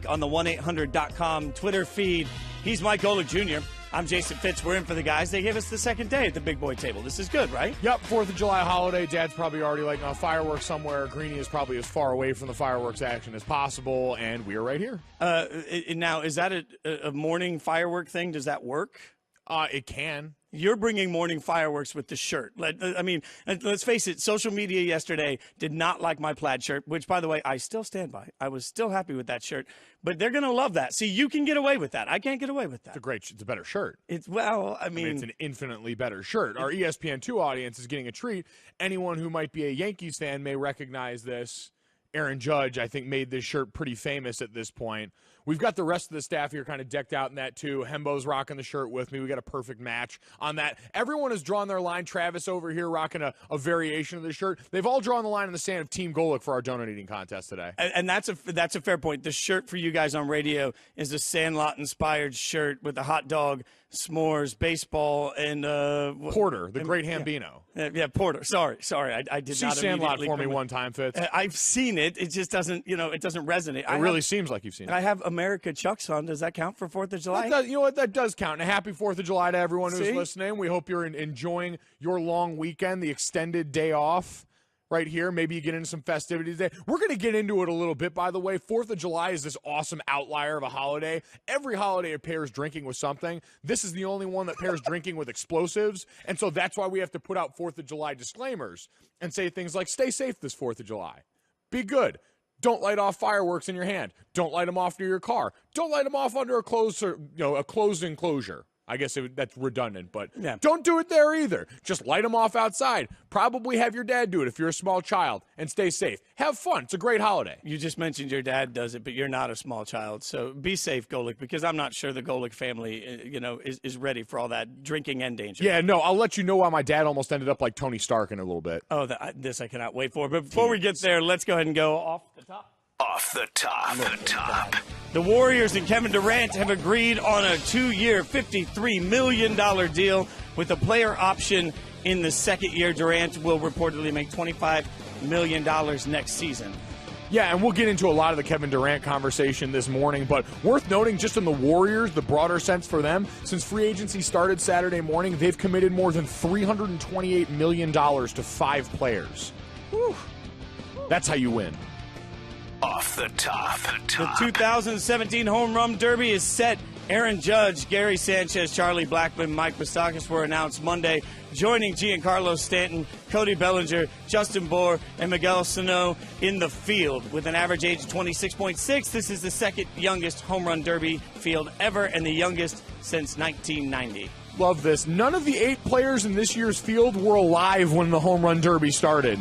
link on the 1-800.com Twitter feed. He's Mike Golick Jr. I'm Jason Fitz. We're in for the guys. They gave us the second day at the big boy table. This is good, right? Yep, 4th of July holiday. Dad's probably already lighting off fireworks somewhere. Greenie is probably as far away from the fireworks action as possible, and we're right here. Now, is that a morning firework thing? Does that work? It can. You're bringing morning fireworks with the shirt. Let's face it, social media yesterday did not like my plaid shirt, which, by the way, I still stand by. I was still happy with that shirt, but they're going to love that. See, you can get away with that. I can't get away with that. It's a better shirt. It's an infinitely better shirt. Our ESPN2 audience is getting a treat. Anyone who might be a Yankees fan may recognize this. Aaron Judge, I think, made this shirt pretty famous at this point. We've got the rest of the staff here kind of decked out in that, too. Hembo's rocking the shirt with me. We got a perfect match on that. Everyone has drawn their line. Travis over here rocking a variation of the shirt. They've all drawn the line in the sand of Team Golick for our donut eating contest today. And that's a fair point. The shirt for you guys on radio is a Sandlot-inspired shirt with a hot dog, s'mores, baseball, and Porter, the great Hambino. Yeah, Porter. Sorry, I did See not Sandlot for me one time, Fitz. I've seen it. It just doesn't, it doesn't resonate. It really seems like you've seen it. I have America Chucks on. Does that count for 4th of July? You know what? That does count. And a happy 4th of July to everyone who's listening. We hope you're enjoying your long weekend, the extended day off. Right here. Maybe you get into some festivities today. We're going to get into it a little bit, by the way. 4th of July is this awesome outlier of a holiday. Every holiday pairs drinking with something. This is the only one that pairs drinking with explosives. And so that's why we have to put out 4th of July disclaimers and say things like, stay safe this 4th of July. Be good. Don't light off fireworks in your hand. Don't light them off near your car. Don't light them off under a closed enclosure. I guess that's redundant, but Don't do it there either. Just light them off outside. Probably have your dad do it if you're a small child, and stay safe. Have fun. It's a great holiday. You just mentioned your dad does it, but you're not a small child, so be safe, Golick, because I'm not sure the Golick family, is ready for all that drinking and danger. Yeah, no, I'll let you know why my dad almost ended up like Tony Stark in a little bit. Oh, this I cannot wait for. But before we get there, let's go ahead and go off the top. Off the top. The Warriors and Kevin Durant have agreed on a 2-year, $53 million deal with a player option in the second year. Durant will reportedly make $25 million next season. Yeah, and we'll get into a lot of the Kevin Durant conversation this morning, but worth noting just in the Warriors, the broader sense for them, since free agency started Saturday morning, they've committed more than $328 million to 5 players. Whew. That's how you win. Off the top. The 2017 Home Run Derby is set. Aaron Judge, Gary Sanchez, Charlie Blackmon, Mike Moustakas were announced Monday, joining Giancarlo Stanton, Cody Bellinger, Justin Bour, and Miguel Sano in the field. With an average age of 26.6, this is the second youngest Home Run Derby field ever and the youngest since 1990. Love this. None of the 8 players in this year's field were alive when the Home Run Derby started.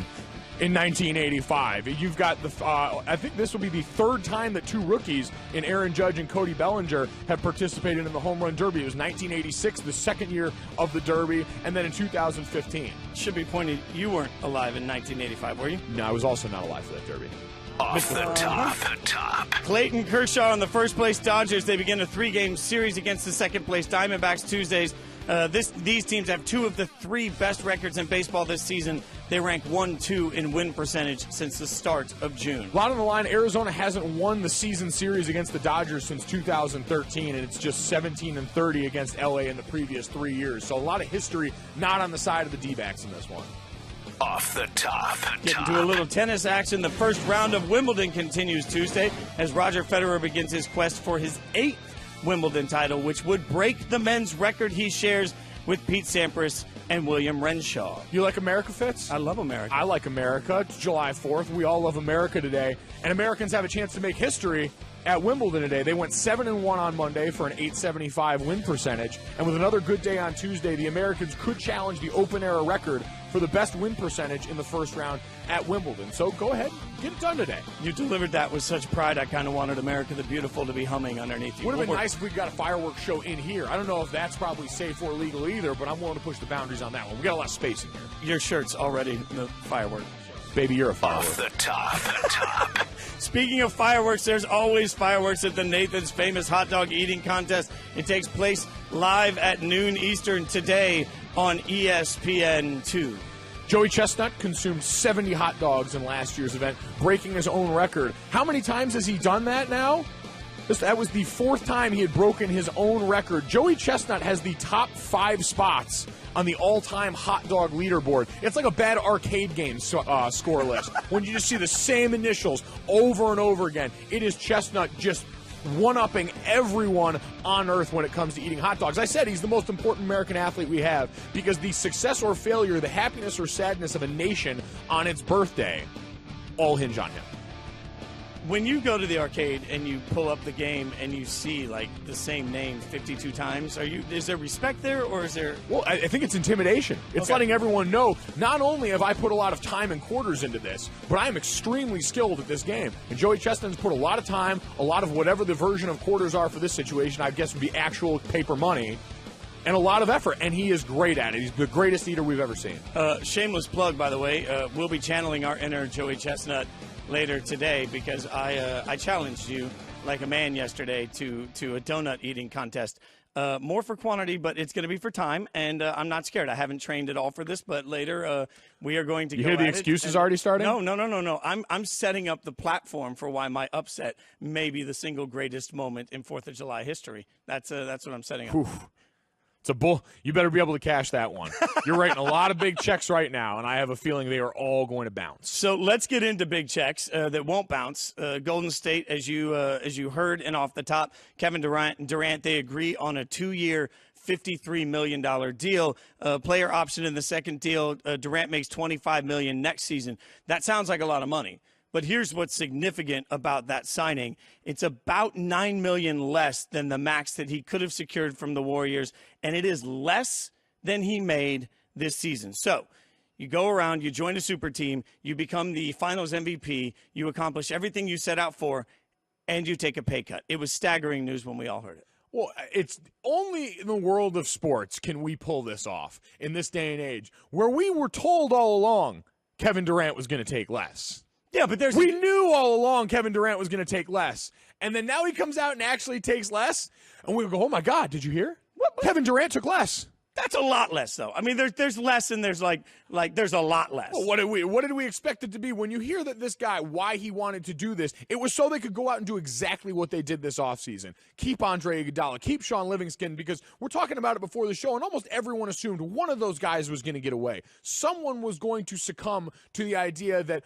In 1985. You've got I think this will be the 3rd time that 2 rookies in Aaron Judge and Cody Bellinger have participated in the Home Run Derby. It was 1986, the second year of the Derby, and then in 2015. Should be pointed, you weren't alive in 1985, were you? No, I was also not alive for that Derby. Off the top. Clayton Kershaw and the first-place Dodgers, they begin a 3-game series against the second-place Diamondbacks Tuesdays. These teams have 2 of the 3 best records in baseball this season. They rank 1-2 in win percentage since the start of June. A lot on the line. Arizona hasn't won the season series against the Dodgers since 2013, and it's just 17-30 against LA in the previous 3 years. So a lot of history not on the side of the D-backs in this one. Off the top. Getting to a little tennis action. The first round of Wimbledon continues Tuesday as Roger Federer begins his quest for his 8th Wimbledon title, which would break the men's record he shares with Pete Sampras and William Renshaw. You like America, Fitz? I love America. I like America. It's July 4th. We all love America today. And Americans have a chance to make history at Wimbledon today. They went 7-1 on Monday for an .875 win percentage. And with another good day on Tuesday, the Americans could challenge the open-era record for the best win percentage in the first round at Wimbledon. So go ahead, get it done today. You delivered that with such pride. I kind of wanted America the Beautiful to be humming underneath you. Would have been nice if we got a fireworks show in here. I don't know if that's probably safe or legal either, but I'm willing to push the boundaries on that one. We got a lot of space in here. Your shirt's already the firework. Baby, you're a firework. Off the top. Speaking of fireworks, there's always fireworks at the Nathan's Famous Hot Dog Eating Contest. It takes place live at noon Eastern today on ESPN2. Joey Chestnut consumed 70 hot dogs in last year's event, breaking his own record. How many times has he done that now? That was the fourth time he had broken his own record. Joey Chestnut has the top 5 spots on the all-time hot dog leaderboard. It's like a bad arcade game score list when you just see the same initials over and over again. It is Chestnut just one-upping everyone on earth when it comes to eating hot dogs. I said he's the most important American athlete we have because the success or failure, the happiness or sadness of a nation on its birthday all hinge on him. When you go to the arcade and you pull up the game and you see like the same name 52 times, is there respect there or is there? Well, I think it's intimidation. It's letting everyone know not only have I put a lot of time and quarters into this, but I am extremely skilled at this game. And Joey Chestnut's put a lot of time, a lot of whatever the version of quarters are for this situation, I guess would be actual paper money, and a lot of effort, and he is great at it. He's the greatest eater we've ever seen. Shameless plug, by the way. We'll be channeling our inner Joey Chestnut later today because I challenged you like a man yesterday to a donut eating contest. More for quantity, but it's going to be for time, and I'm not scared. I haven't trained at all for this, but later we are going to go You hear the at excuses it. already starting? No. I'm setting up the platform for why my upset may be the single greatest moment in 4th of July history. That's what I'm setting up. Oof. It's a bull. You better be able to cash that one. You're writing a lot of big checks right now, and I have a feeling they are all going to bounce. So let's get into big checks that won't bounce. Golden State, as you heard, and off the top, Kevin Durant, they agree on a 2-year, $53 million deal. Player option in the second deal. Durant makes $25 million next season. That sounds like a lot of money. But here's what's significant about that signing. It's about $9 million less than the max that he could have secured from the Warriors, and it is less than he made this season. So you go around, you join a super team, you become the finals MVP, you accomplish everything you set out for, and you take a pay cut. It was staggering news when we all heard it. Well, it's only in the world of sports can we pull this off in this day and age, where we were told all along Kevin Durant was going to take less. Yeah, but we knew all along Kevin Durant was going to take less. And then now he comes out and actually takes less. And we go, oh, my God, did you hear? What? Kevin Durant took less. That's a lot less, though. I mean, there's less and there's like there's a lot less. Well, what did we expect it to be? When you hear that this guy, why he wanted to do this, it was so they could go out and do exactly what they did this offseason. Keep Andre Iguodala, keep Sean Livingston, because we're talking about it before the show, and almost everyone assumed one of those guys was going to get away. Someone was going to succumb to the idea that,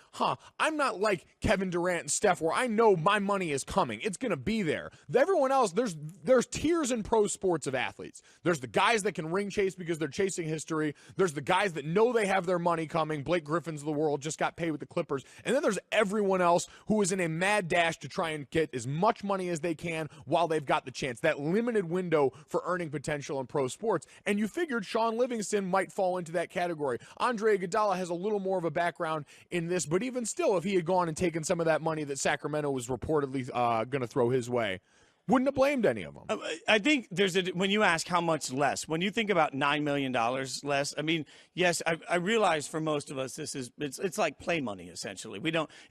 I'm not like Kevin Durant and Steph, where I know my money is coming. It's going to be there. Everyone else, there's tiers in pro sports of athletes. There's the guys that can ring chase because they're chasing history. There's the guys that know they have their money coming. Blake Griffin's of the world just got paid with the Clippers. And then there's everyone else who is in a mad dash to try and get as much money as they can while they've got the chance. That limited window for earning potential in pro sports. And you figured Sean Livingston might fall into that category. Andre Iguodala has a little more of a background in this, but even still, if he had gone and taken some of that money that Sacramento was reportedly going to throw his way, wouldn't have blamed any of them. I think when you ask how much less, when you think about $9 million less, I mean, yes, I realize for most of us it's like play money essentially.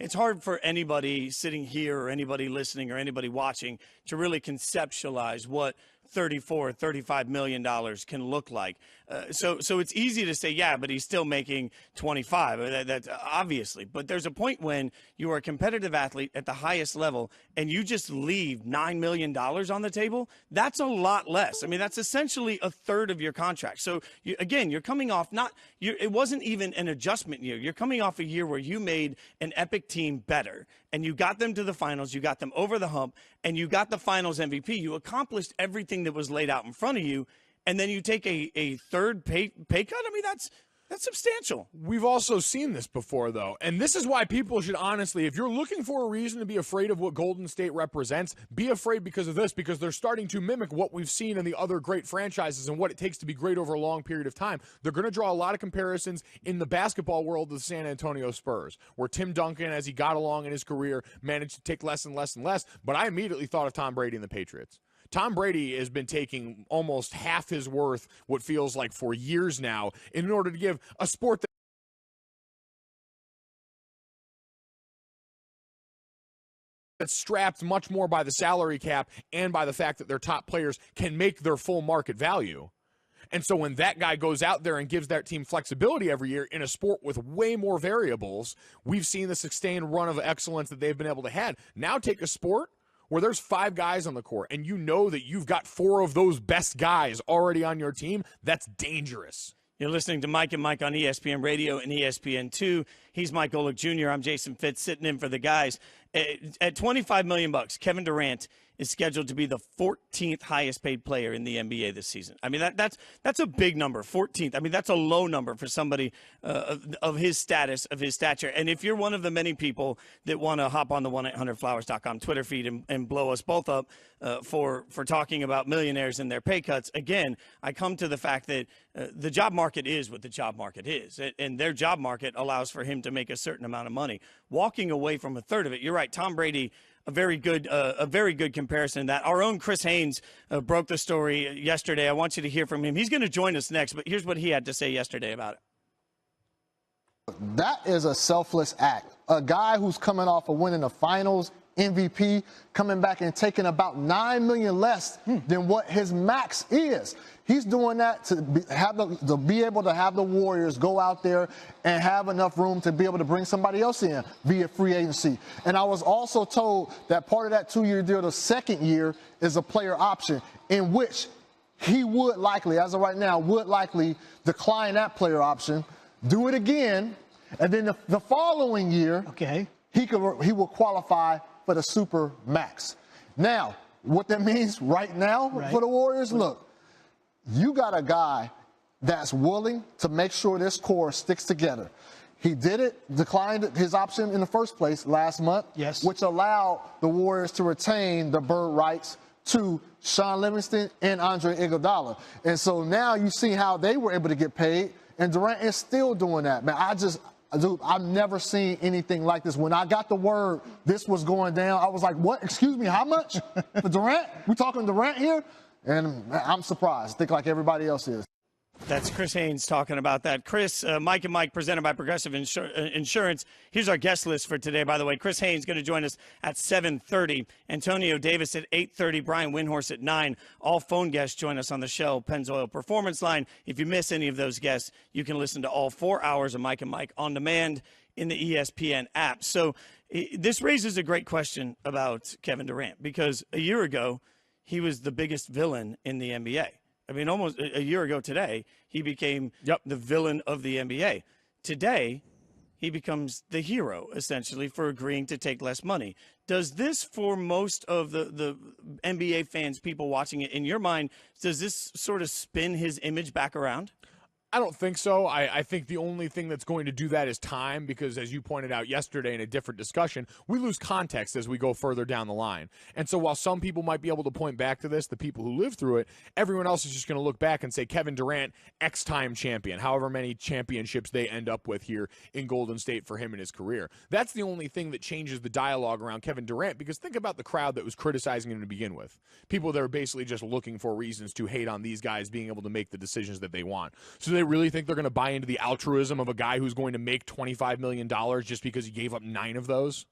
It's hard for anybody sitting here or anybody listening or anybody watching to really conceptualize what $35 million can look like. So it's easy to say, yeah, but he's still making 25. That's obviously. But there's a point when you are a competitive athlete at the highest level and you just leave $9 million on the table. That's a lot less. I mean, that's essentially a third of your contract. So you're coming off it wasn't even an adjustment year. You're coming off a year where you made an epic team better and you got them to the finals. You got them over the hump and you got the finals MVP. You accomplished everything that was laid out in front of you, and then you take a third pay cut? I mean, that's substantial. We've also seen this before, though, and this is why people should honestly, if you're looking for a reason to be afraid of what Golden State represents, be afraid because of this, because they're starting to mimic what we've seen in the other great franchises and what it takes to be great over a long period of time. They're going to draw a lot of comparisons in the basketball world of the San Antonio Spurs, where Tim Duncan, as he got along in his career, managed to take less and less and less, but I immediately thought of Tom Brady and the Patriots. Tom Brady has been taking almost half his worth, what feels like for years now, in order to give a sport that's strapped much more by the salary cap and by the fact that their top players can make their full market value. And so when that guy goes out there and gives that team flexibility every year in a sport with way more variables, we've seen the sustained run of excellence that they've been able to have. Now take a sport where there's 5 guys on the court and you know that you've got 4 of those best guys already on your team, that's dangerous. You're listening to Mike and Mike on ESPN Radio and ESPN2. He's Mike Golick Jr. I'm Jason Fitz, sitting in for the guys. At $25 million, Kevin Durant is scheduled to be the 14th highest paid player in the NBA this season. I mean, that's a big number, 14th. I mean, that's a low number for somebody of his status, of his stature. And if you're one of the many people that want to hop on the 1-800-Flowers.com Twitter feed and blow us both up for talking about millionaires and their pay cuts, again, I come to the fact that the job market is what the job market is. And their job market allows for him to make a certain amount of money. Walking away from a third of it, you're right, Tom Brady, a very good comparison in that. Our own Chris Haynes broke the story yesterday. I want you to hear from him. He's going to join us next, but here's what he had to say yesterday about it. That is a selfless act. A guy who's coming off of winning the finals, MVP, coming back and taking about $9 million less than what his max is. He's doing that to be able to have the Warriors go out there and have enough room to be able to bring somebody else in via free agency. And I was also told that part of that 2-year deal, the second year, is a player option in which he would likely, as of right now, decline that player option, do it again, and then the following year, he will qualify for the super max. Now, what that means right now for the Warriors, look, you got a guy that's willing to make sure this core sticks together. He declined his option in the first place last month, which allowed the Warriors to retain the bird rights to Sean Livingston and Andre Iguodala. And so now you see how they were able to get paid, and Durant is still doing that. Man, I've never seen anything like this. When I got the word this was going down, I was like, what? Excuse me, how much for Durant? We talking Durant here? And I'm surprised. I think like everybody else is. That's Chris Haynes talking about that. Chris, Mike and Mike presented by Progressive Insurance. Here's our guest list for today, by the way. Chris Haynes going to join us at 7:30. Antonio Davis at 8:30. Brian Windhorst at 9. All phone guests join us on the Shell Pennzoil Performance Line. If you miss any of those guests, you can listen to all 4 hours of Mike and Mike on demand in the ESPN app. So this raises a great question about Kevin Durant, because a year ago, he was the biggest villain in the NBA. I mean, almost a year ago today, he became the villain of the NBA. Today, he becomes the hero, essentially, for agreeing to take less money. Does this, for most of the NBA fans, people watching it, in your mind, does this sort of spin his image back around? I don't think so. I think the only thing that's going to do that is time, because as you pointed out yesterday in a different discussion, we lose context as we go further down the line. And so while some people might be able to point back to this, the people who live through it, everyone else is just going to look back and say Kevin Durant, X-time champion, however many championships they end up with here in Golden State for him in his career. That's the only thing that changes the dialogue around Kevin Durant, because think about the crowd that was criticizing him to begin with. People that are basically just looking for reasons to hate on these guys being able to make the decisions that they want. So they really think they're going to buy into the altruism of a guy who's going to make $25 million just because he gave up 9 of those?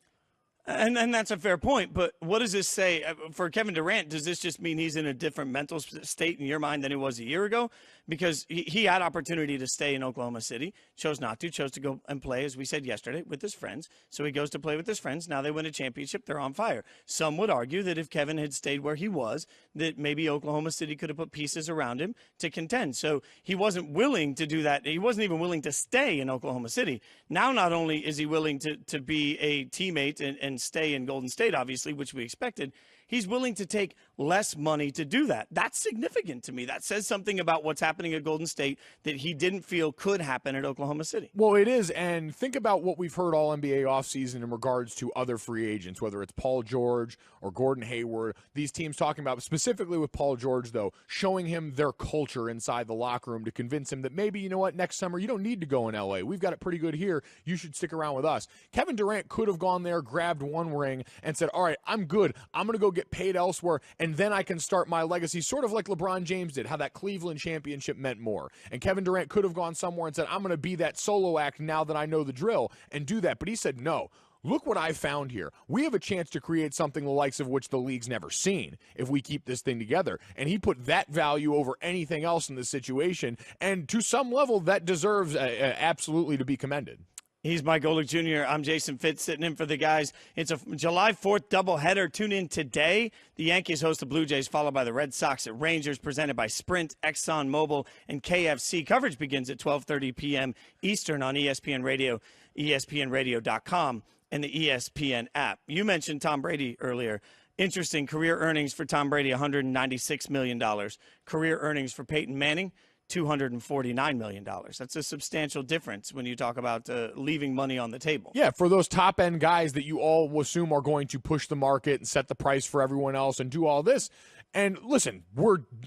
And that's a fair point, but what does this say for Kevin Durant? Does this just mean he's in a different mental state in your mind than he was a year ago? Because he had opportunity to stay in Oklahoma City, chose not to, chose to go and play, as we said yesterday, with his friends. So he goes to play with his friends. Now they win a championship. They're on fire. Some would argue that if Kevin had stayed where he was, that maybe Oklahoma City could have put pieces around him to contend. So he wasn't willing to do that. He wasn't even willing to stay in Oklahoma City. Now not only is he willing to be a teammate and stay in Golden State, obviously, which we expected, he's willing to take less money to do that. That's significant to me. That says something about what's happening at Golden State that he didn't feel could happen at Oklahoma City. Well, it is, and think about what we've heard all NBA offseason in regards to other free agents, whether it's Paul George or Gordon Hayward, these teams talking about, specifically with Paul George, though, showing him their culture inside the locker room to convince him that maybe, you know what, next summer you don't need to go in LA. We've got it pretty good here. You should stick around with us. Kevin Durant could have gone there, grabbed one ring, and said, all right, I'm good. I'm going to go get paid elsewhere, and then I can start my legacy, sort of like LeBron James did, how that Cleveland championship meant more. And Kevin Durant could have gone somewhere and said, I'm going to be that solo act now that I know the drill, and do that. But he said, no. Look what I found here. We have a chance to create something the likes of which the league's never seen if we keep this thing together. And he put that value over anything else in this situation. And to some level, that deserves absolutely to be commended. He's Mike Golick Jr. I'm Jason Fitz sitting in for the guys. It's a July 4th doubleheader. Tune in today. The Yankees host the Blue Jays, followed by the Red Sox at Rangers, presented by Sprint, ExxonMobil, and KFC. Coverage begins at 12:30 p.m. Eastern on ESPN Radio, ESPNRadio.com, and the ESPN app. You mentioned Tom Brady earlier. Interesting career earnings for Tom Brady, $196 million. Career earnings for Peyton Manning, $249 million. That's a substantial difference when you talk about leaving money on the table. Yeah, for those top-end guys that you all assume are going to push the market and set the price for everyone else and do all this. And listen,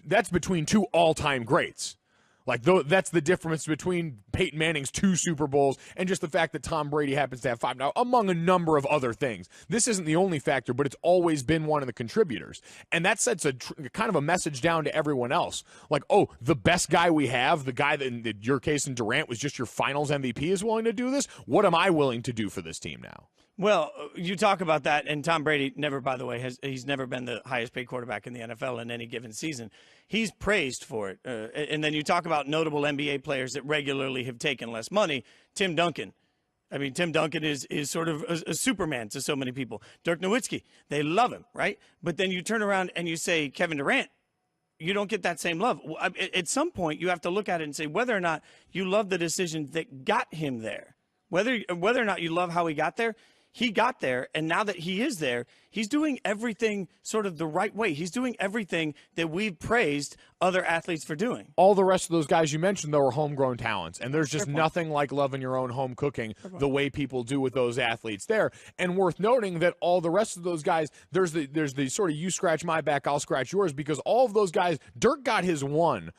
that's between two all-time greats. Like, that's the difference between Peyton Manning's 2 Super Bowls and just the fact that Tom Brady happens to have 5 now, among a number of other things. This isn't the only factor, but it's always been one of the contributors. And that sets a kind of a message down to everyone else. Like, oh, the best guy we have, the guy that in your case in Durant was just your finals MVP, is willing to do this. What am I willing to do for this team now? Well, you talk about that, and Tom Brady never, by the way, he's never been the highest paid quarterback in the NFL in any given season. He's praised for it. And then you talk about notable NBA players that regularly have taken less money. Tim Duncan. I mean, Tim Duncan is sort of a Superman to so many people. Dirk Nowitzki, they love him, right? But then you turn around and you say Kevin Durant, you don't get that same love. At some point, you have to look at it and say whether or not you love the decision that got him there. Whether or not you love how he got there, he got there, and now that he is there, he's doing everything sort of the right way. He's doing everything that we've praised other athletes for doing. All the rest of those guys you mentioned, though, are homegrown talents, and there's just nothing like loving your own home cooking the way people do with those athletes there. And worth noting that all the rest of those guys, there's the sort of you scratch my back, I'll scratch yours, because all of those guys, Dirk got his one.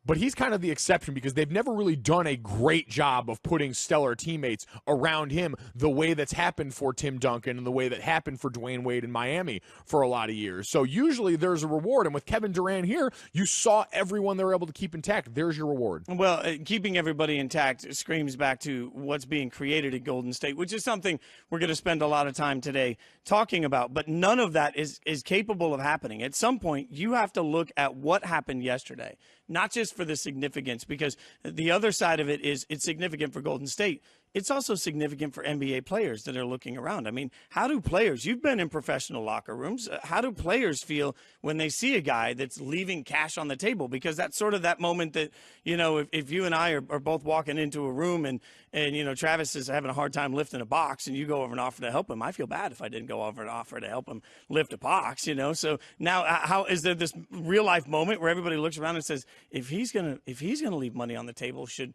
But he's kind of the exception because they've never really done a great job of putting stellar teammates around him the way that's happened for Tim Duncan and the way that happened for Dwayne Wade in Miami for a lot of years. So usually there's a reward. And with Kevin Durant here, you saw everyone they were able to keep intact. There's your reward. Well, keeping everybody intact screams back to what's being created at Golden State, which is something we're going to spend a lot of time today talking about. But none of that is capable of happening. At some point, you have to look at what happened yesterday. Not just for the significance, because the other side of it is it's significant for Golden State. It's also significant for NBA players that are looking around. I mean, how do players, you've been in professional locker rooms, how do players feel when they see a guy that's leaving cash on the table? Because that's sort of that moment that, you know, if you and I are both walking into a room and you know, Travis is having a hard time lifting a box and you go over and offer to help him, I feel bad if I didn't go over and offer to help him lift a box, you know? So now how is there this real life moment where everybody looks around and says, if he's going to leave money on the table, should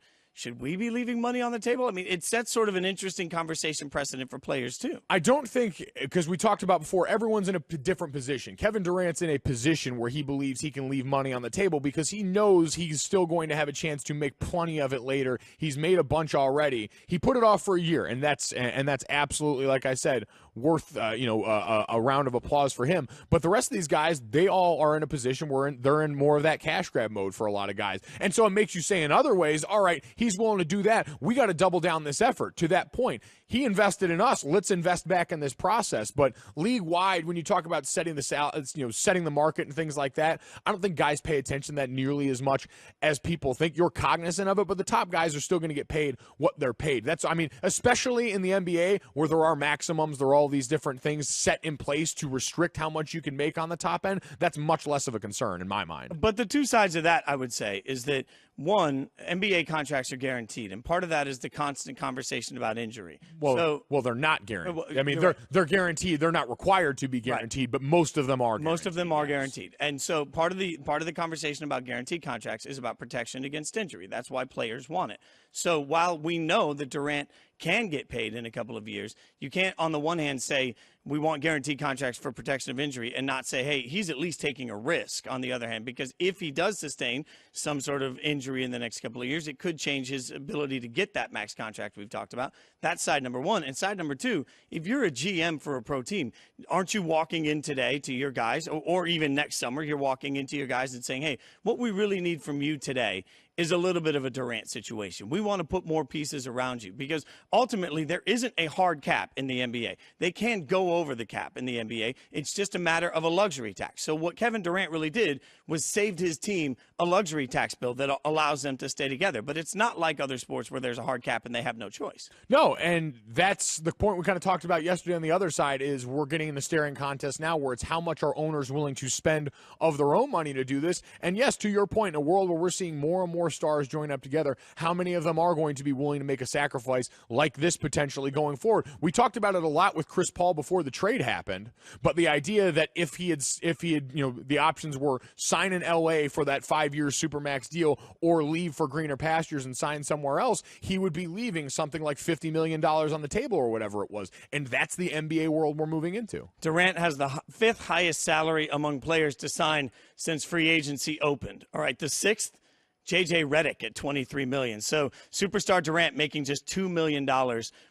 we be leaving money on the table? I mean, it sets sort of an interesting conversation precedent for players, too. I don't think, because we talked about before, everyone's in a different position. Kevin Durant's in a position where he believes he can leave money on the table because he knows he's still going to have a chance to make plenty of it later. He's made a bunch already. He put it off for a year, and that's absolutely, like I said, worth a round of applause for him. But the rest of these guys, they all are in a position where they're in more of that cash grab mode for a lot of guys. And so it makes you say in other ways, all right, he's willing to do that. We got to double down this effort. To that point, he invested in us. Let's invest back in this process. But league-wide, when you talk about setting the market and things like that, I don't think guys pay attention to that nearly as much as people think. You're cognizant of it, but the top guys are still going to get paid what they're paid. Especially in the NBA where there are maximums, there are all these different things set in place to restrict how much you can make on the top end. That's much less of a concern in my mind. But the two sides of that, I would say, is that one, NBA contracts are guaranteed, and part of that is the constant conversation about injury. Well, they're not guaranteed. I mean, they're guaranteed. They're not required to be guaranteed, but most of them are. Most of them are guaranteed, and so part of the conversation about guaranteed contracts is about protection against injury. That's why players want it. So while we know that Durant can get paid in a couple of years, you can't, on the one hand, say we want guaranteed contracts for protection of injury and not say, hey, he's at least taking a risk on the other hand, because if he does sustain some sort of injury in the next couple of years, it could change his ability to get that max contract we've talked about. That's side number one. And side number two, if you're a GM for a pro team, aren't you walking in today to your guys, or even next summer, you're walking into your guys and saying, hey, what we really need from you today is a little bit of a Durant situation. We want to put more pieces around you because ultimately there isn't a hard cap in the NBA. They can't go over the cap in the NBA. It's just a matter of a luxury tax. So what Kevin Durant really did was saved his team a luxury tax bill that allows them to stay together. But it's not like other sports where there's a hard cap and they have no choice. No, and that's the point we kind of talked about yesterday on the other side is we're getting in the staring contest now where it's how much are owners willing to spend of their own money to do this. And yes, to your point, in a world where we're seeing more and more stars join up together, how many of them are going to be willing to make a sacrifice like this potentially going forward? We talked about it a lot with Chris Paul before the trade happened, but the idea that if he had, the options were sign in LA for that 5-year Supermax deal or leave for greener pastures and sign somewhere else, he would be leaving something like $50 million on the table or whatever it was. And that's the NBA world we're moving into. Durant has the 5th highest salary among players to sign since free agency opened. All right, the 6th, J.J. Redick at $23 million. So superstar Durant making just $2 million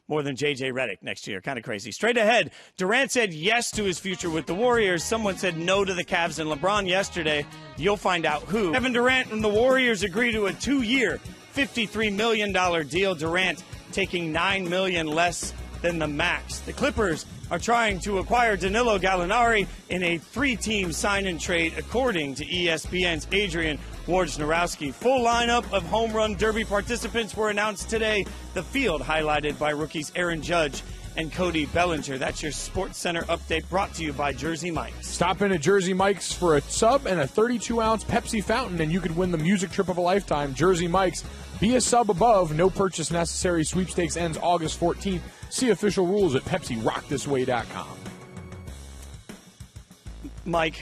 more than J.J. Redick next year. Kind of crazy. Straight ahead, Durant said yes to his future with the Warriors. Someone said no to the Cavs and LeBron yesterday. You'll find out who. Kevin Durant and the Warriors agree to a 2-year, $53 million deal. Durant taking $9 million less than the max. The Clippers are trying to acquire Danilo Gallinari in a 3-team sign-and trade, according to ESPN's Adrian Wojnarowski. Full lineup of home run derby participants were announced today. The field highlighted by rookies Aaron Judge and Cody Bellinger. That's your Sports Center update brought to you by Jersey Mike's. Stop in at Jersey Mike's for a sub and a 32-ounce Pepsi fountain, and you could win the music trip of a lifetime. Jersey Mike's. Be a sub above. No purchase necessary. Sweepstakes ends August 14th. See official rules at PepsiRockThisWay.com. Mike,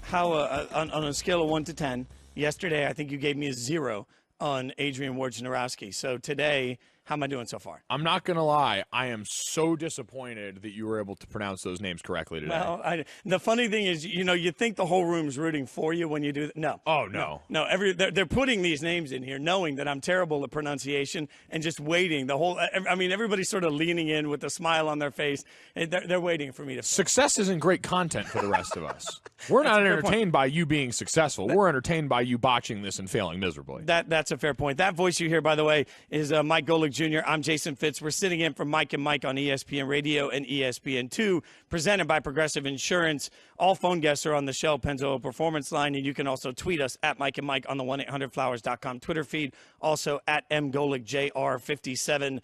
how on a scale of 1 to 10, yesterday I think you gave me a 0 on Adrian Wojnarowski. So today, how am I doing so far? I'm not going to lie. I am so disappointed that you were able to pronounce those names correctly today. Well, the funny thing is, you think the whole room's rooting for you when you do that. No. Oh, no. No, they're putting these names in here knowing that I'm terrible at pronunciation and just waiting. Everybody's sort of leaning in with a smile on their face. They're waiting for me to. Success isn't great content for the rest of us. We're not entertained by you being successful. We're entertained by you botching this and failing miserably. That's a fair point. That voice you hear, by the way, is Mike Golick Jr. I'm Jason Fitz. We're sitting in for Mike and Mike on ESPN Radio and ESPN2, presented by Progressive Insurance. All phone guests are on the Shell Pennzoil Performance Line, and you can also tweet us at Mike and Mike on the 1-800-Flowers.com Twitter feed, also at mgolickjr57.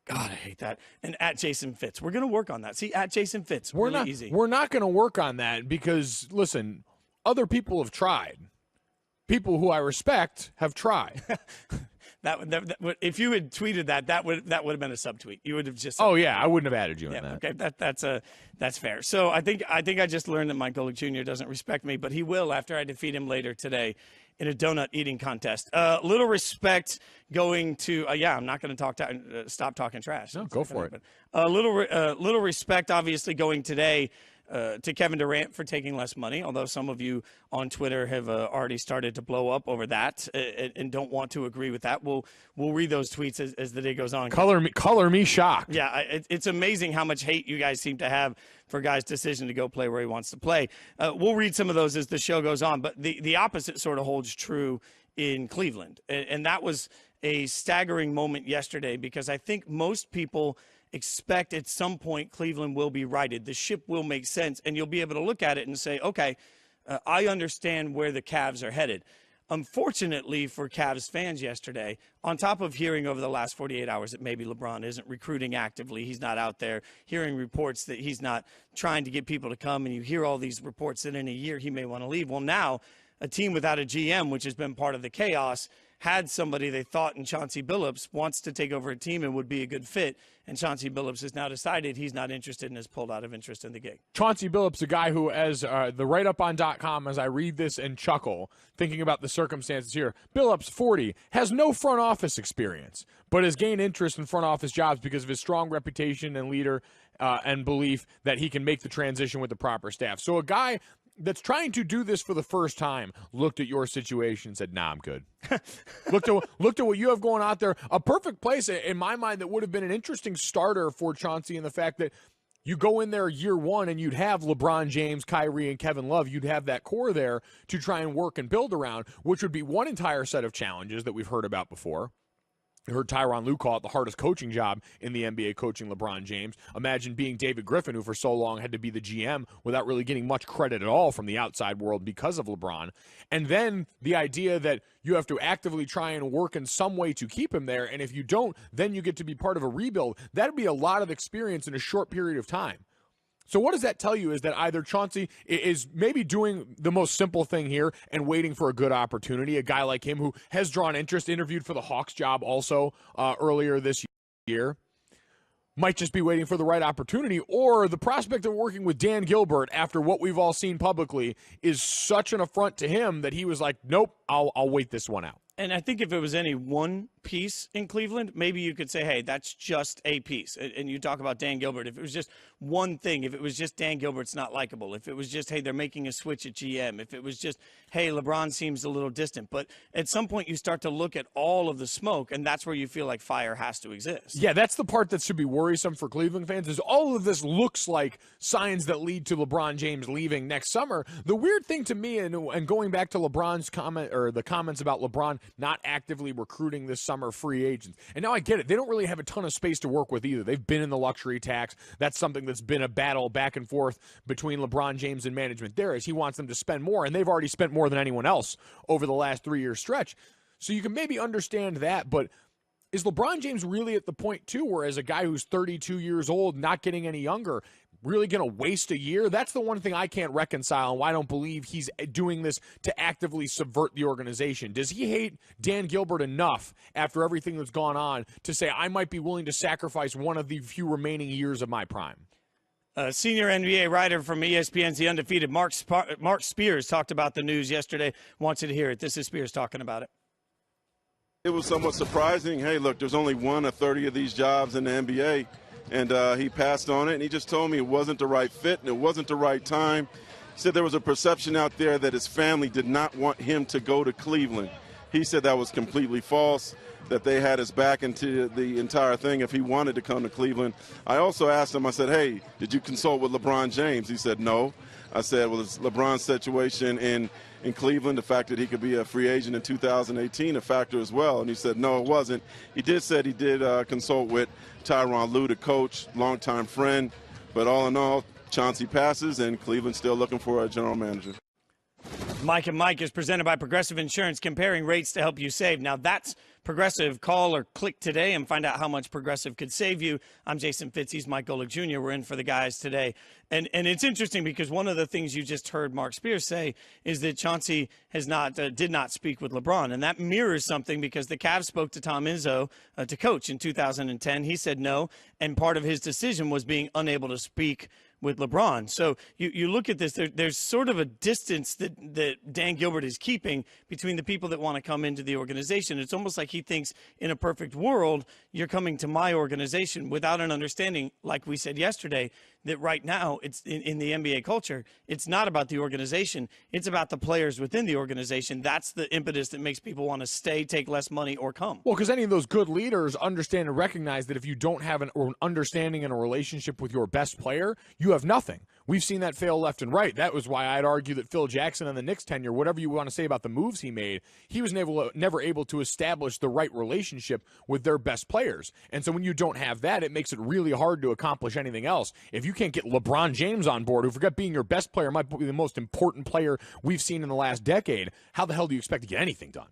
God, I hate that. And at Jason Fitz. We're going to work on that. See, at Jason Fitz. Really easy. We're not going to work on that because, listen, other people have tried. People who I respect have tried. If you had tweeted that would have been a subtweet. You would have just. Oh yeah, I wouldn't have added you in that. Okay, that's fair. So I think I just learned that Mike Golick Jr. doesn't respect me, but he will after I defeat him later today in a donut eating contest. Little respect going to. I'm not going to stop talking trash. No, go for it. But little respect, obviously, going today. To Kevin Durant for taking less money, although some of you on Twitter have already started to blow up over that and don't want to agree with that. We'll read those tweets as the day goes on. Color me shocked. Yeah, it's amazing how much hate you guys seem to have for Guy's decision to go play where he wants to play. We'll read some of those as the show goes on, but the opposite sort of holds true in Cleveland. And that was a staggering moment yesterday because I think most people expect at some point Cleveland will be righted. The ship will make sense, and you'll be able to look at it and say, okay, I understand where the Cavs are headed. Unfortunately for Cavs fans yesterday, on top of hearing over the last 48 hours that maybe LeBron isn't recruiting actively, he's not out there, hearing reports that he's not trying to get people to come, and you hear all these reports that in a year he may want to leave. Well, now a team without a GM, which has been part of the chaos, had somebody they thought in Chauncey Billups wants to take over a team and would be a good fit, and Chauncey Billups has now decided he's not interested and has pulled out of interest in the gig. Chauncey Billups, a guy who, as the write-up on .com, as I read this and chuckle, thinking about the circumstances here, Billups, 40, has no front office experience, but has gained interest in front office jobs because of his strong reputation and leader and belief that he can make the transition with the proper staff. So a guy that's trying to do this for the first time looked at your situation and said, nah, I'm good. looked at what you have going out there. A perfect place in my mind that would have been an interesting starter for Chauncey in the fact that You go in there year one and you'd have LeBron James, Kyrie, and Kevin Love. You'd have that core there to try and work and build around, which would be one entire set of challenges that we've heard about before. You heard Tyronn Lue call it the hardest coaching job in the NBA, coaching LeBron James. Imagine being David Griffin, who for so long had to be the GM without really getting much credit at all from the outside world because of LeBron. And then the idea that you have to actively try and work in some way to keep him there, and if you don't, then you get to be part of a rebuild. That'd be a lot of experience in a short period of time. So what does that tell you is that either Chauncey is maybe doing the most simple thing here and waiting for a good opportunity, a guy like him who has drawn interest, interviewed for the Hawks job also earlier this year, might just be waiting for the right opportunity, or the prospect of working with Dan Gilbert after what we've all seen publicly is such an affront to him that he was like, nope, I'll wait this one out. And I think if it was any one piece in Cleveland, maybe you could say, hey, that's just a piece. And you talk about Dan Gilbert. If it was just one thing, if it was just Dan Gilbert's not likable, if it was just, hey, they're making a switch at GM, if it was just, hey, LeBron seems a little distant. But at some point you start to look at all of the smoke, and that's where you feel like fire has to exist. Yeah, that's the part that should be worrisome for Cleveland fans is all of this looks like signs that lead to LeBron James leaving next summer. The weird thing to me, and going back to LeBron's comment or the comments about LeBron not actively recruiting this summer free agents. And now I get it. They don't really have a ton of space to work with either. They've been in the luxury tax. That's something that's been a battle back and forth between LeBron James and management there as he wants them to spend more, and they've already spent more than anyone else over the last 3-year stretch. So you can maybe understand that, but is LeBron James really at the point, too, where as a guy who's 32 years old, not getting any younger, really going to waste a year? That's the one thing I can't reconcile and why I don't believe he's doing this to actively subvert the organization. Does he hate Dan Gilbert enough after everything that's gone on to say, I might be willing to sacrifice one of the few remaining years of my prime? Senior NBA writer from ESPN's The Undefeated, Mark Spears, talked about the news yesterday. Wants you to hear it. This is Spears talking about it. It was somewhat surprising. Hey, look, there's only 1 of 30 of these jobs in the NBA. And he passed on it, and he just told me it wasn't the right fit and it wasn't the right time. He said there was a perception out there that his family did not want him to go to Cleveland. He said that was completely false, that they had his back into the entire thing if he wanted to come to Cleveland. I also asked him, I said, hey, did you consult with LeBron James? He said, no. I said, well, is LeBron's situation in Cleveland, the fact that he could be a free agent in 2018, a factor as well? And he said, no, it wasn't. He did consult with Tyronn Lue, the coach, longtime friend. But all in all, Chauncey passes, and Cleveland's still looking for a general manager. Mike and Mike is presented by Progressive Insurance, comparing rates to help you save. Now, that's Progressive. Call or click today and find out how much Progressive could save you. I'm Jason Fitz. He's Mike Golick Jr. We're in for the guys today. And it's interesting because one of the things you just heard Mark Spears say is that Chauncey did not speak with LeBron. And that mirrors something because the Cavs spoke to Tom Izzo to coach in 2010. He said no, and part of his decision was being unable to speak with LeBron. So you look at this, there's sort of a distance that Dan Gilbert is keeping between the people that want to come into the organization. It's almost like he thinks in a perfect world, you're coming to my organization without an understanding, like we said yesterday, that right now it's in the NBA culture, it's not about the organization. It's about the players within the organization. That's the impetus that makes people want to stay, take less money, or come. Well, because any of those good leaders understand and recognize that if you don't have an understanding and a relationship with your best player, you have nothing. We've seen that fail left and right. That was why I'd argue that Phil Jackson and the Knicks tenure, whatever you want to say about the moves he made, he was never able to establish the right relationship with their best players. And so when you don't have that, it makes it really hard to accomplish anything else. If you can't get LeBron James on board, who forget being your best player, might be the most important player we've seen in the last decade, how the hell do you expect to get anything done?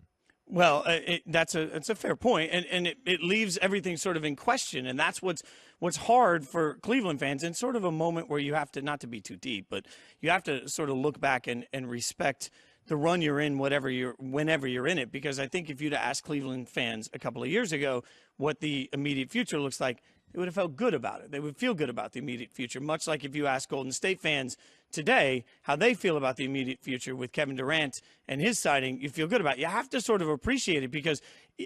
Well, it's a fair point, and it leaves everything sort of in question, and that's what's hard for Cleveland fans, and sort of a moment where you have to, not to be too deep, but you have to sort of look back and respect the run you're in, whenever you're in it, because I think if you'd asked Cleveland fans a couple of years ago what the immediate future looks like, they would have felt good about it. They would feel good about the immediate future, much like if you ask Golden State fans today, how they feel about the immediate future with Kevin Durant and his signing, you feel good about. You have to sort of appreciate it because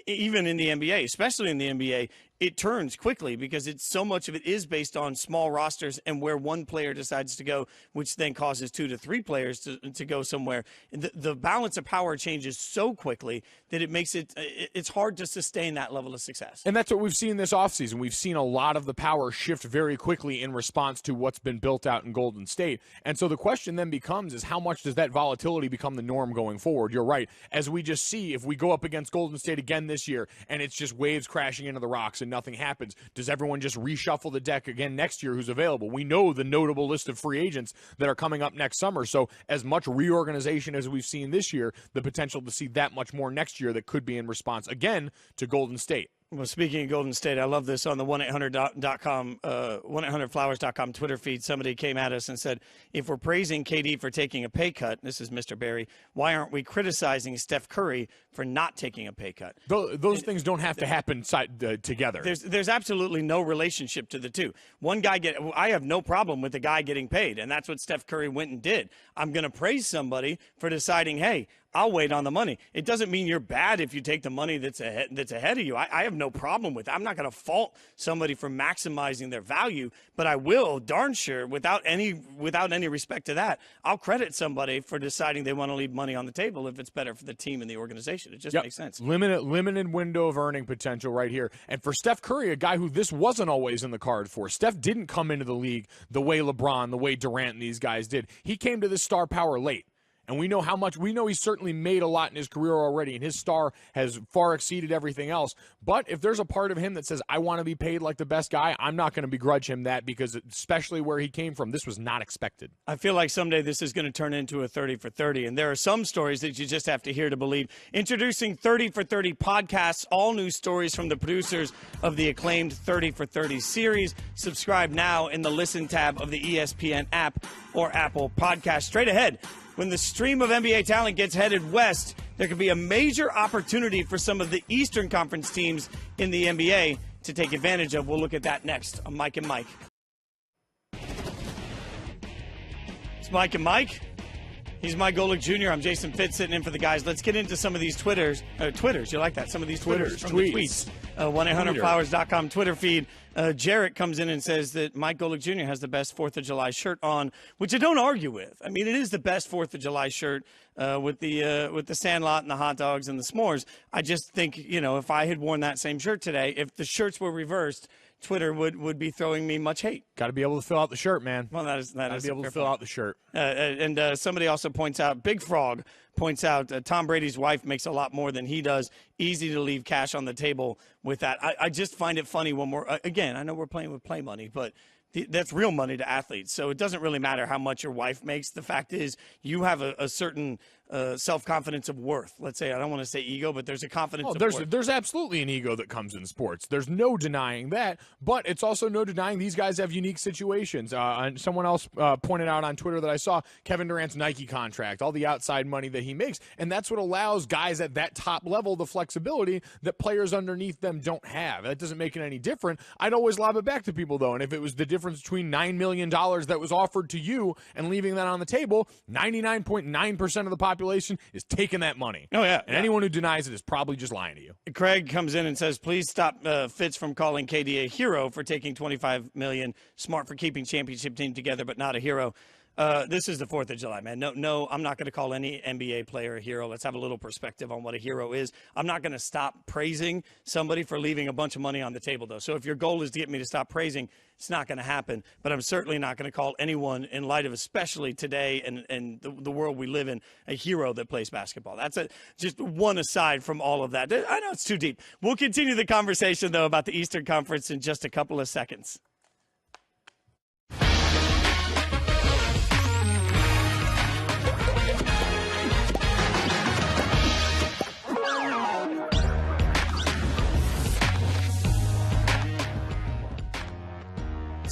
even in the NBA, especially in the NBA, it turns quickly because it's so much of it is based on small rosters and where one player decides to go, which then causes 2 to 3 players to go somewhere. The balance of power changes so quickly that it makes it's hard to sustain that level of success. And that's what we've seen this offseason. We've seen a lot of the power shift very quickly in response to what's been built out in Golden State. And so the question then becomes is how much does that volatility become the norm going forward? You're right. As we just see, if we go up against Golden State again this year and it's just waves crashing into the rocks and nothing happens, does everyone just reshuffle the deck again next year who's available? We know the notable list of free agents that are coming up next summer. So as much reorganization as we've seen this year, the potential to see that much more next year that could be in response again to Golden State. Well, speaking of Golden State, I love this on the 1-800.com, 1-800-Flowers.com Twitter feed. Somebody came at us and said, if we're praising KD for taking a pay cut, this is Mr. Barry, why aren't we criticizing Steph Curry for not taking a pay cut? Those things don't have to happen together. There's absolutely no relationship to the two. I have no problem with the guy getting paid, and that's what Steph Curry went and did. I'm going to praise somebody for deciding, hey, I'll wait on the money. It doesn't mean you're bad if you take the money that's ahead of you. I have no problem with that. I'm not going to fault somebody for maximizing their value, but I will, darn sure, without any respect to that, I'll credit somebody for deciding they want to leave money on the table if it's better for the team and the organization. It just makes sense. Limited window of earning potential right here. And for Steph Curry, a guy who this wasn't always in the card for. Steph didn't come into the league the way LeBron, the way Durant and these guys did. He came to this star power late. And we know he's certainly made a lot in his career already, and his star has far exceeded everything else. But if there's a part of him that says, I want to be paid like the best guy, I'm not going to begrudge him that because especially where he came from, this was not expected. I feel like someday this is going to turn into a 30 for 30, and there are some stories that you just have to hear to believe. Introducing 30 for 30 podcasts, all new stories from the producers of the acclaimed 30 for 30 series. Subscribe now in the Listen tab of the ESPN app or Apple Podcast. Straight ahead, when the stream of NBA talent gets headed west, there could be a major opportunity for some of the Eastern Conference teams in the NBA to take advantage of. We'll look at that next on Mike and Mike. It's Mike and Mike. He's Mike Golick Jr. I'm Jason Fitz sitting in for the guys. Let's get into some of these Twitters. You like that? Some of these Twitters. From the tweets. 1-800-Flowers.com Twitter feed. Jarrett comes in and says that Mike Golick Jr. has the best 4th of July shirt on, which I don't argue with. I mean, it is the best 4th of July shirt with the Sandlot and the hot dogs and the s'mores. I just think, if I had worn that same shirt today, if the shirts were reversed, Twitter would be throwing me much hate. Got to be able to fill out the shirt, man. Well, that is be able to fill out the shirt. And somebody also points out, Big Frog points out, Tom Brady's wife makes a lot more than he does. Easy to leave cash on the table with that. I just find it funny when I know we're playing with play money, but that's real money to athletes. So it doesn't really matter how much your wife makes. The fact is you have a certain self-confidence of worth. Let's say, I don't want to say ego, but there's a confidence of worth. There's absolutely an ego that comes in sports. There's no denying that, but it's also no denying these guys have unique situations. And someone else pointed out on Twitter that I saw Kevin Durant's Nike contract, all the outside money that he makes, and that's what allows guys at that top level the flexibility that players underneath them don't have. That doesn't make it any different. I'd always lob it back to people, though, and if it was the difference between $9 million that was offered to you and leaving that on the table, 99.9% of the population is taking that money. Oh, yeah. And anyone who denies it is probably just lying to you. Craig comes in and says, please stop Fitz from calling KD a hero for taking $25 million. Smart for keeping championship team together, but not a hero. This is the 4th of July, man. No, I'm not going to call any NBA player a hero. Let's have a little perspective on what a hero is. I'm not going to stop praising somebody for leaving a bunch of money on the table, though. So if your goal is to get me to stop praising, it's not going to happen. But I'm certainly not going to call anyone, in light of especially today and the world we live in, a hero that plays basketball. That's just one aside from all of that. I know it's too deep. We'll continue the conversation, though, about the Eastern Conference in just a couple of seconds.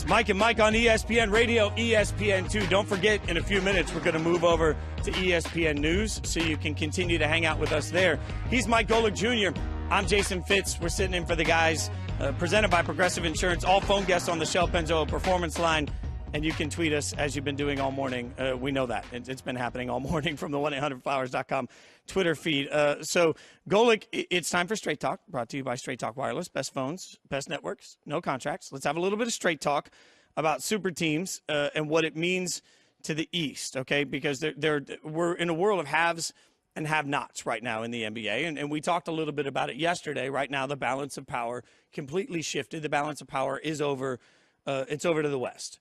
Mike and Mike on ESPN Radio, ESPN2. Don't forget, in a few minutes, we're going to move over to ESPN News, so you can continue to hang out with us there. He's Mike Golick Jr. I'm Jason Fitz. We're sitting in for the guys, presented by Progressive Insurance. All phone guests on the Shell Pennzoil Performance Line. And you can tweet us as you've been doing all morning. We know that. It's been happening all morning from the 1-800-Flowers.com Twitter feed. So, Golic, it's time for Straight Talk, brought to you by Straight Talk Wireless. Best phones, best networks, no contracts. Let's have a little bit of straight talk about super teams and what it means to the East, okay? Because we're in a world of haves and have-nots right now in the NBA, and we talked a little bit about it yesterday. Right now, the balance of power completely shifted. The balance of power is over. It's over to the West.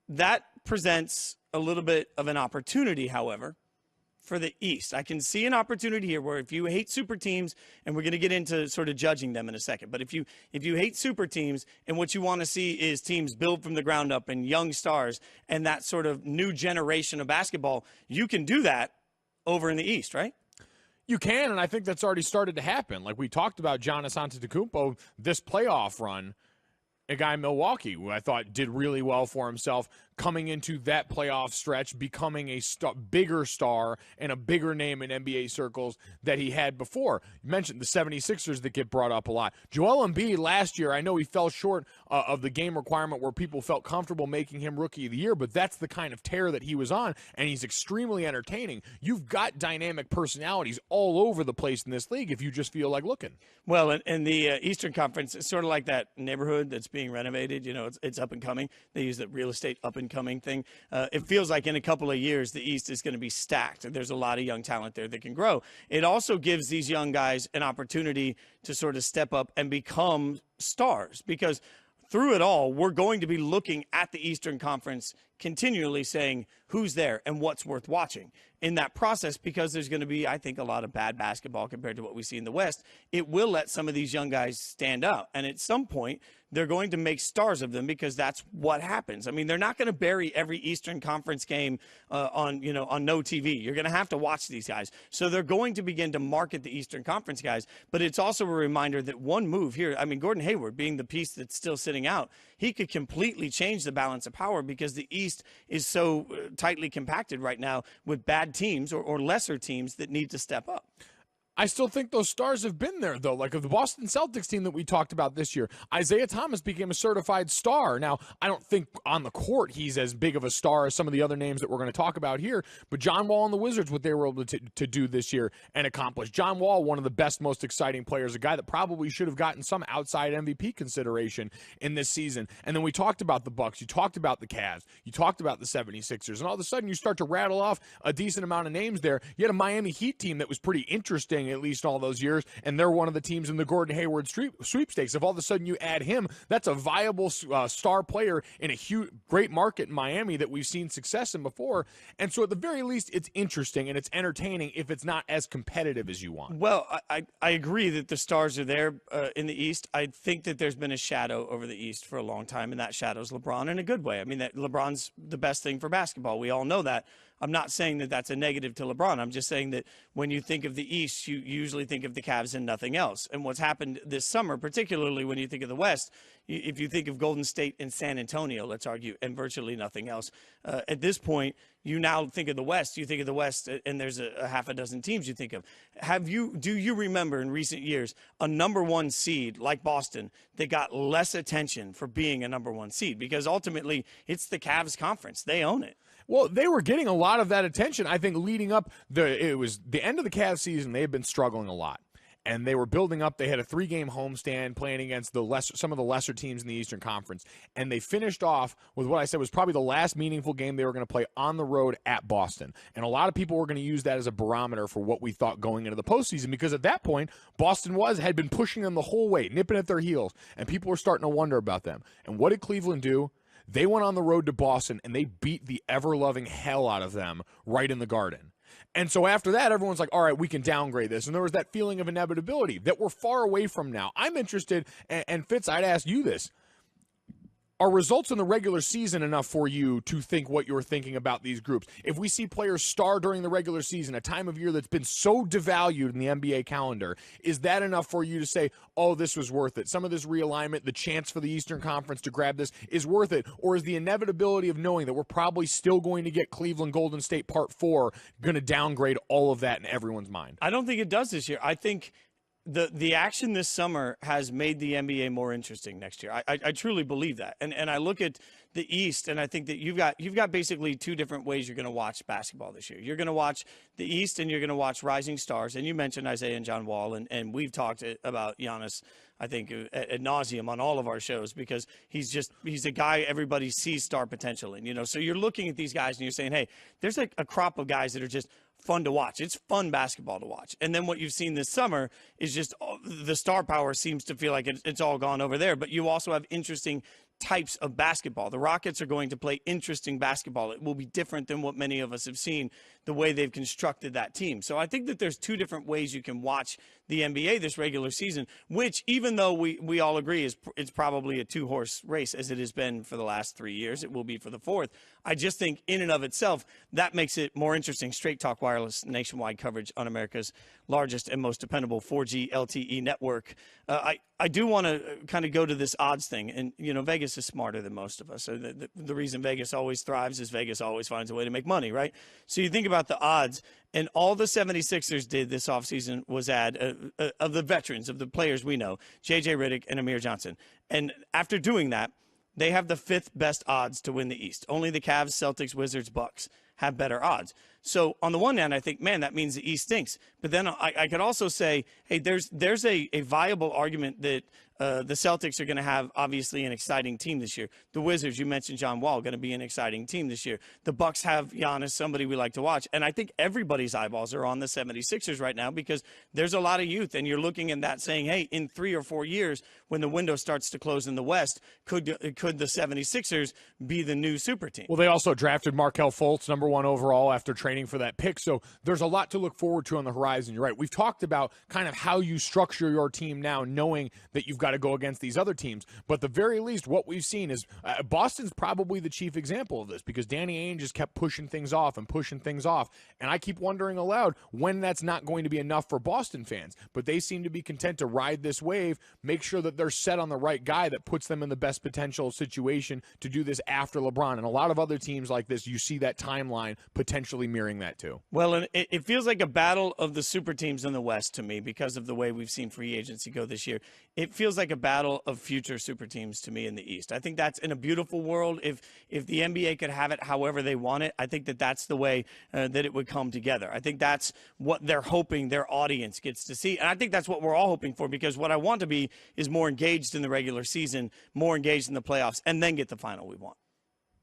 That presents a little bit of an opportunity, however, for the East. I can see an opportunity here where if you hate super teams, and we're going to get into sort of judging them in a second, but if you hate super teams and what you want to see is teams build from the ground up and young stars and that sort of new generation of basketball, you can do that over in the East, right? You can, and I think that's already started to happen. Like we talked about Giannis Antetokounmpo, this playoff run, a guy in Milwaukee who I thought did really well for himself coming into that playoff stretch, becoming a bigger star and a bigger name in NBA circles that he had before. You mentioned the 76ers that get brought up a lot. Joel Embiid last year, I know he fell short of the game requirement where people felt comfortable making him Rookie of the Year, but that's the kind of tear that he was on, and he's extremely entertaining. You've got dynamic personalities all over the place in this league if you just feel like looking. Well, in the Eastern Conference, it's sort of like that neighborhood that's being renovated. You know, it's up and coming. They use the real estate up and coming thing. It feels like in a couple of years, the East is going to be stacked. There's a lot of young talent there that can grow. It also gives these young guys an opportunity to sort of step up and become stars, because through it all, we're going to be looking at the Eastern Conference continually saying who's there and what's worth watching in that process, because there's going to be, I think, a lot of bad basketball compared to what we see in the West. It will let some of these young guys stand up, and at some point they're going to make stars of them, because that's what happens. I mean, they're not going to bury every Eastern Conference game on no TV. You're going to have to watch these guys. So they're going to begin to market the Eastern Conference guys, but it's also a reminder that one move here, I mean, Gordon Hayward being the piece that's still sitting out, he could completely change the balance of power, because the East is so tightly compacted right now with bad teams or lesser teams that need to step up. I still think those stars have been there, though. Like of the Boston Celtics team that we talked about this year, Isaiah Thomas became a certified star. Now, I don't think on the court he's as big of a star as some of the other names that we're going to talk about here, but John Wall and the Wizards, what they were able to do this year and accomplish. John Wall, one of the best, most exciting players, a guy that probably should have gotten some outside MVP consideration in this season. And then we talked about the Bucks, you talked about the Cavs, you talked about the 76ers, and all of a sudden you start to rattle off a decent amount of names there. You had a Miami Heat team that was pretty interesting, at least all those years, and they're one of the teams in the Gordon Hayward sweepstakes. If all of a sudden you add him, that's a viable star player in a huge, great market in Miami that we've seen success in before. And so at the very least, it's interesting and it's entertaining if it's not as competitive as you want. Well, I agree that the stars are there in the East. I think that there's been a shadow over the East for a long time, and that shadow's LeBron in a good way. I mean, that LeBron's the best thing for basketball. We all know that. I'm not saying that that's a negative to LeBron. I'm just saying that when you think of the East, you usually think of the Cavs and nothing else. And what's happened this summer, particularly when you think of the West, if you think of Golden State and San Antonio, let's argue, and virtually nothing else, at this point, you now think of the West. You think of the West, and there's a half a dozen teams you think of. Do you remember in recent years a number one seed like Boston that got less attention for being a number one seed? Because ultimately, it's the Cavs conference. They own it. Well, they were getting a lot of that attention, I think, leading up. It was the end of the Cavs season. They had been struggling a lot, and they were building up. They had a 3-game homestand playing against some of the lesser teams in the Eastern Conference, and they finished off with what I said was probably the last meaningful game they were going to play on the road at Boston. And a lot of people were going to use that as a barometer for what we thought going into the postseason, because at that point, Boston had been pushing them the whole way, nipping at their heels, and people were starting to wonder about them. And what did Cleveland do? They went on the road to Boston, and they beat the ever-loving hell out of them right in the Garden. And so after that, everyone's like, all right, we can downgrade this. And there was that feeling of inevitability that we're far away from now. I'm interested, and Fitz, I'd ask you this. Are results in the regular season enough for you to think what you're thinking about these groups? If we see players star during the regular season, a time of year that's been so devalued in the NBA calendar, is that enough for you to say, oh, this was worth it? Some of this realignment, the chance for the Eastern Conference to grab this is worth it? Or is the inevitability of knowing that we're probably still going to get Cleveland Golden State Part 4 going to downgrade all of that in everyone's mind? I don't think it does this year. I think the action this summer has made the NBA more interesting next year. I truly believe that. And I look at the East, and I think that you've got basically two different ways you're going to watch basketball this year. You're going to watch the East, and you're going to watch rising stars. And you mentioned Isaiah and John Wall, and we've talked about Giannis, I think, ad nauseum on all of our shows, because he's a guy everybody sees star potential in. So you're looking at these guys and you're saying, hey, there's a crop of guys that are just fun to watch. It's fun basketball to watch. And then what you've seen this summer is just the star power seems to feel like it's all gone over there. But you also have interesting types of basketball. The Rockets are going to play interesting basketball. It will be different than what many of us have seen, the way they've constructed that team. So I think that there's two different ways you can watch the NBA this regular season, which, even though we all agree it's probably a two-horse race, as it has been for the last 3 years, it will be for the fourth. I just think in and of itself, that makes it more interesting. Straight Talk Wireless, nationwide coverage on America's largest and most dependable 4G LTE network. I do want to kind of go to this odds thing. And, Vegas is smarter than most of us. So the reason Vegas always thrives is Vegas always finds a way to make money, right? So you think about the odds, and all the 76ers did this offseason was add, of the veterans, of the players we know, J.J. Redick and Amir Johnson. And after doing that, they have the fifth best odds to win the East. Only the Cavs, Celtics, Wizards, Bucks have better odds. So on the one hand, I think, man, that means the East stinks. But then I could also say, hey, there's a viable argument that the Celtics are going to have, obviously, an exciting team this year. The Wizards, you mentioned John Wall, going to be an exciting team this year. The Bucks have Giannis, somebody we like to watch. And I think everybody's eyeballs are on the 76ers right now, because there's a lot of youth. And you're looking at that saying, hey, in 3 or 4 years, when the window starts to close in the West, could the 76ers be the new super team? Well, they also drafted Markelle Fultz, #1 overall, after training for that pick. So there's a lot to look forward to on the horizon. You're right. We've talked about kind of how you structure your team now, knowing that you've got to go against these other teams. But at the very least, what we've seen is Boston's probably the chief example of this, because Danny Ainge just kept pushing things off. And I keep wondering aloud when that's not going to be enough for Boston fans. But they seem to be content to ride this wave, make sure that they're set on the right guy that puts them in the best potential situation to do this after LeBron. And a lot of other teams like this, you see that timeline potentially mirroring that too. Well, and it feels like a battle of the super teams in the West to me, because of the way we've seen free agency go this year. It feels like a battle of future super teams to me in the East. I think that's, in a beautiful world, if the NBA could have it however they want it, I think that's the way that it would come together. I think that's what they're hoping their audience gets to see. And I think that's what we're all hoping for, because what I want to be is more engaged in the regular season, more engaged in the playoffs, and then get the final we want.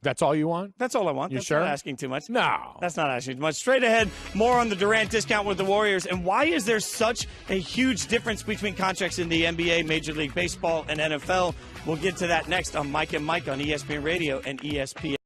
That's all you want? That's all I want. That's sure? Not asking too much. No. That's not asking too much. Straight ahead, more on the Durant discount with the Warriors. And why is there such a huge difference between contracts in the NBA, Major League Baseball, and NFL? We'll get to that next on Mike and Mike on ESPN Radio and ESPN.